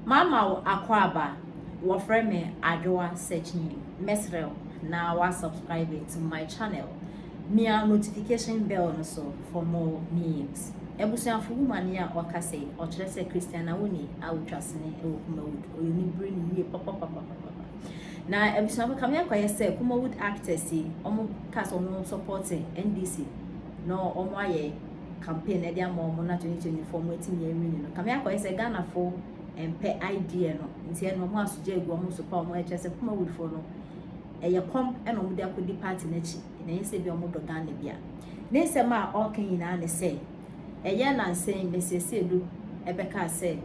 Mama Akwaba, wa friend me Adwa searching Mesrel. Now I subscribe to my channel. Mia notification bell also for more news. Ebusianfo woman ya wakase or say Christian Awuni, I would trust in Kumawood or you need bring me papa. Now ebusianfo come here say Kumawood actors see omo cast on supporting NDC no omo campaign e dia mo na 2024 wetin ye win no come here say Ghana for empe idea no nti e no mo asuje egu omo support mo e chese Kumawood for no eye kom e no mo dia kodi party na chi na yese bi omo do Ghana bia na nsem a okan yina ne say eye na nsem mesese edu ebeka say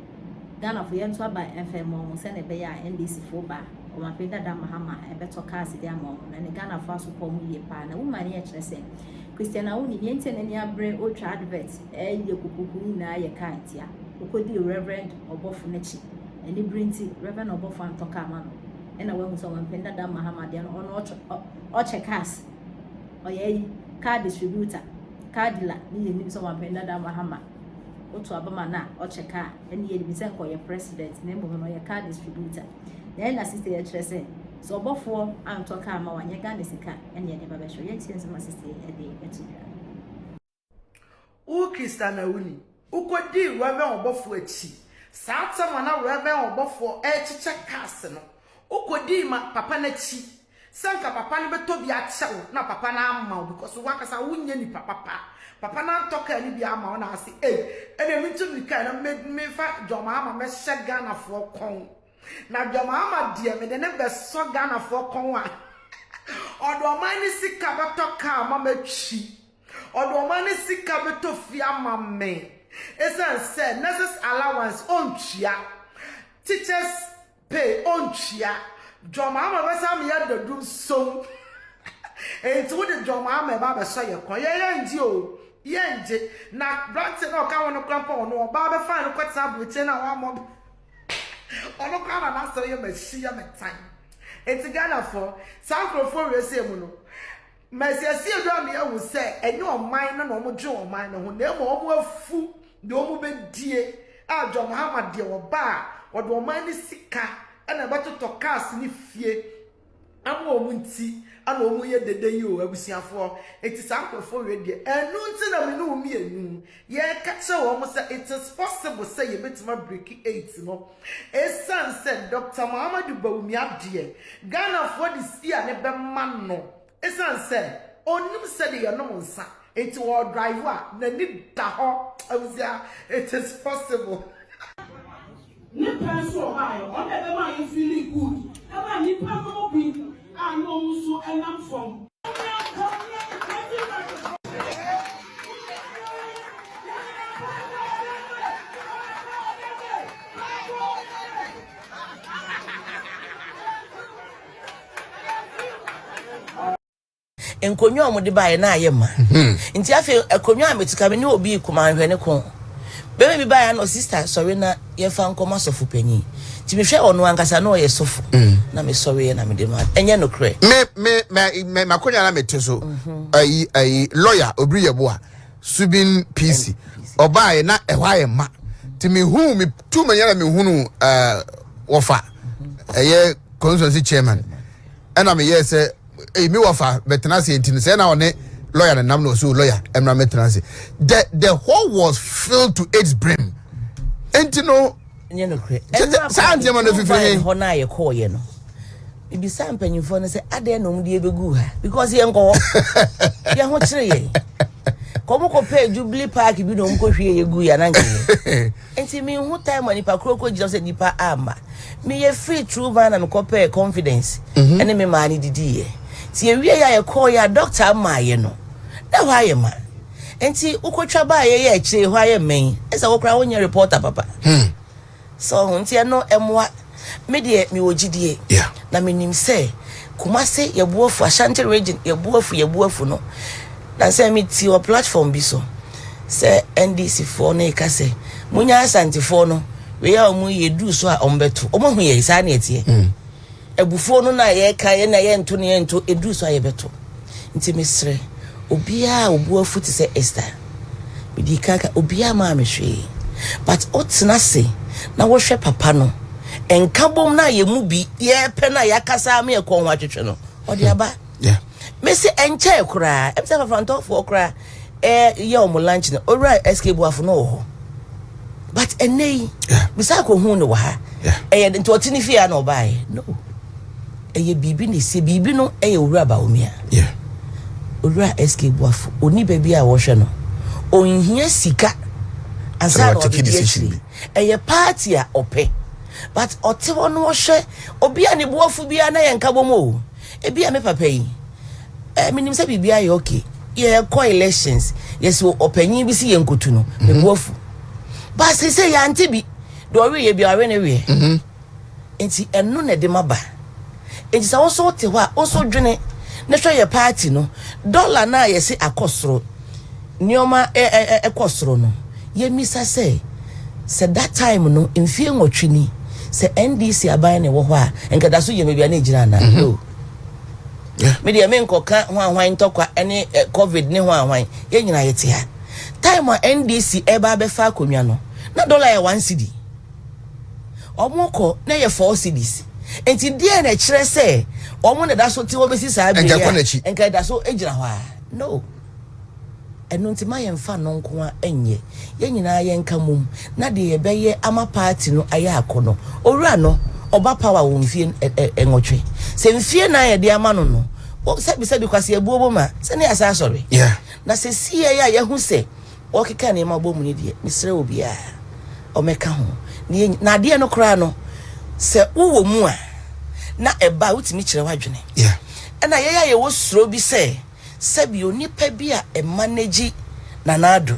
Ghana for yento aba emfe mo se ne be ya NDC for ba o ma penda da mahama ebeto cast dia mo na ne Ghana for support mo ye pa na woman ye chese Christian Awuni yente na ni abre ultra advert ye kukuku na ye kantia okodi reverend obofo na chi eni brinti reverend obofo antoka ma no ena we so wan penda da Muhammad ya no ono o checkers o ye car distributor car dealer ni ye ni so wan penda da Muhammad oto abama na o checker eni ye bi sen ko ye president na mo no ye car distributor na ena sister ye trese so obofo antoka ma wanye Ghana sika eni ye de baba show ye tiense ma sister e de etira o Christian Awuni ukodi reverend obofo echi saata mana reverend obofo echiche cast no ukodi ma papa na chi sanka papa ne beto bi achewo na papa na ama because wakasa wunye ni papa na toka ni bi ama na ase ene mitu mi kai na me fa joma ama me hye Ghana fo kon na joma ama de me de ne be so Ghana fo kon a odo man ni sika beto ka ama matwi odo man ni sika beto fi ama me esan said nurses allowance on chia teachers pay on chia joma ama besa me ya do so enti wo de joma ama ba be so ye kon ye nji o ye nje na brante na ka wono krampa wono ba be fa no kwata buche na wa mo ono ka na so ye mashi ya metan enti Ghana for sankrofo we se mu no mesiasi edo me ewu se enye oman na no mo dwe oman no ho na mo omo afu de omo be die a jo Muhammad de wo ba wo do oman ni sika na beto to cars ni fie amo omu nti ana omu ye dede yi o abusiafo eti sankrofo we de enu nti na me no mi enu ye ka che wo mo say it is possible say ye betima break 8 no esan said Dr. Muhammad Bawumi Abdie Ghana for this year ne be man no esan said onim said ye no nsa eti wo drive a na ni da ho abusia it is possible ne person high on the man you feeling good aba ni pa mo bi I know so and I'm from enkonwa omudi bae na ayema nti afi ekonwa ametuka me ni obi kuma hwene ko bebe bi bae no sister sorry na ye fa nkoma sofu panyi ti me hwe ono ankasa na oye sofu na me sorry na me de ma enye no kre me makonya na meteso ayi lawyer obri yeboa subin PC obae na ehwa ye ma ti me hu me tu manyara me hunu wofa eye constituency chairman and me yes me wafa betenase enti say na one lawyer na nam no so lawyer emra metenase the whole was filled to its brim enti no enye no kre santi ma no fifiri ho na ye call ye no bibi sampanyifo no say ade no mde ebegu ha because ye nko ye ho kire ye komo ko pay Jubilee Park bi no mko hwie ye gu ya na nke enti me hu time ani pa kroko jira say nipa ama me ye free true man na me ko pay confidence ene me ma ni didi ye ti ye wie ya ye call ya doctor ma ye no da wa ye ma enti ukotwa ba ye kire ho aye men esa wo kra wonya reporter papa so enti no emwa me de me wogidie na me nim say Kumasi ye buofu Ashanti region ye buofu no na say me ti o platform bi so say NDC for na ka say munya Ashanti for no we ya omu ye du so a ombeto omo hu ye sa na etie ebufo no na ye ka ye na ye nto ne ye nto edu so a ye beto nti mesre obia obuofu ti say Esther bidi kaka obia ma me hwe but otena se na wo hwe papa no enkabom na ye mu bi ye pe na yakasa me ekọ ho atwetwe no odi aba yeah me se enche kura e se fafranto fo kura ye o mo lunch no ora SK Boafo no ho but enei bisa ko hu no wa ha nti otini fia na obae no bibi ni se bibi no owura ba omia yeah owura SK Boafo oni baby a wo hwe no onhia sika asa no decision party a ope but ote wo no hwe obi a ne Boafo bia na ye nkabom o bia me papa yi minim se bibia ye okay ye ko elections yes opanyin bi si ye nkotu no me Boafo ba se ya anti bi do we ye bia we na we enti eno na de maba enti sa wo so te ho a wo so dwene na hwe ye party no dollar na ye se akosoro nioma ekosoro no ye misa se that time no mfie nwotwini se NDC aban ne wo ho a enkada so ye mebia na ejira na no yeah me de me nkoka hwan ntokwa ene covid ne hwan ye nyina ye te ha time a NDC eba be fa akonwa no na dollar ye 1 cedi omoko na ye 4 cedis enti die na kire se omo na da so ti wo besi sa bi enka da so ejira ho a no eno nti ma ye mfa no nko a enye ye nyina ye nka mum na de ye beye ama party no aye akono owura no oba power wo mfie enwotwe se mfie na ye de ama no no sabi kwase abuobo ma se ne asa sorry yeah na se sie ya ye hu se o keka ne ma bom ni de misre obi a o meka ho na de no kra no se wo mu a na eba utimi kire wadwene yeah na ye wo suro bi se sabi onipa bi a manage nanado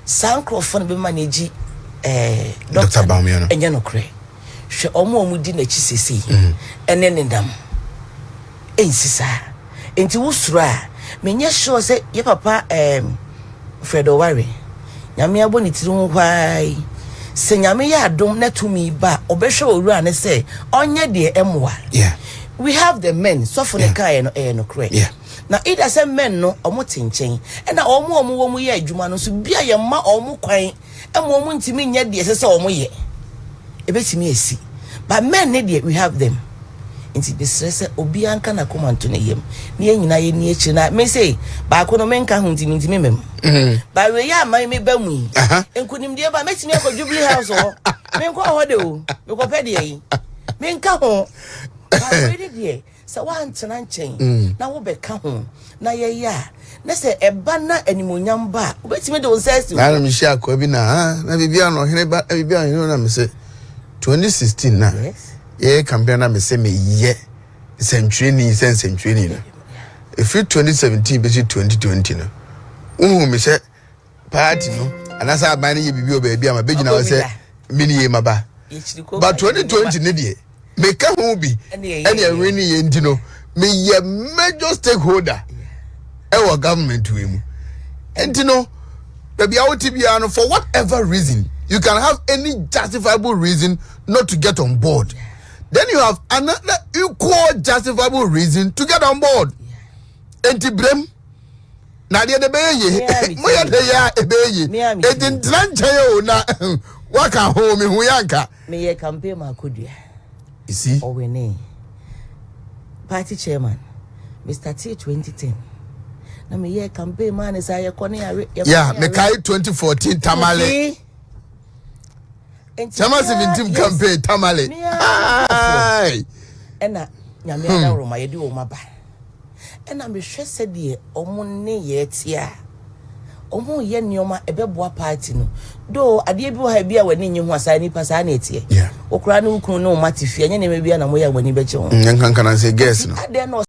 sankrofon be manage Dr. Baumiano enye no kre hwe omo di na chisese ene ne dam ensisa enti wo suro a menye sure se ye papa Fredo Ware nyame aboni tiri hwai se nyame ya adom na tumi ba obehwe owura ne se onye de emwa yeah we have the men so for the kai no correct yeah na either say men no omo tenchen e na omo wo mu ye adwuma no so bia ye ma omo kwan omo ntimi nya de se omo ye ebetimi esi but men ne de we have them inti the stress obi anka na komanto na yem na ye nyina ye ni echi na me say ba ko no menka hu ntimi mem ba we ya mai me ba mu enkunim de ba metimi akọ Jubilee House ho menko ho de o me ko pede yi menka ho ba we de so wan tena nchen na wo be ka ho na ye ya na se eba na animonyam ba obetimi de onsesi na me shi akọ bi na bibia no hene ba bibia no na me say 2016 na yes ye campaign na me say me ye century no if 2017 be 2020 no me say party no anasa aban ye bibi oba ama be gina wo say mini ye maba but 2020 ne de me ka ho bi ene awini ye ndi no me ye major stakeholder our government we mu enti no baby awoti bia no for whatever reason you can have any justifiable reason not to get on board. Then you have another equal justifiable reason to get on board. Enti brem na de beye moya de ya ebeye enti tranche yo na waka ho me hu yanka me ye campaign makodua you see owene party chairman Mr. T 2010 na me ye campaign man is aye kone yeah me kai 2014 tamale Chama 17 campaign tamale ai ena nyame ana roma ye di o maba ena me hwe se de omo ne ye tia omo ye nioma ebeboa party no do ade bi wo ha bia wani nyi ho asa ni pasa na etie yeah okura na ukunu no matifia nya na me bia na mo ya wani be che ho nyankan kan say guess no ade no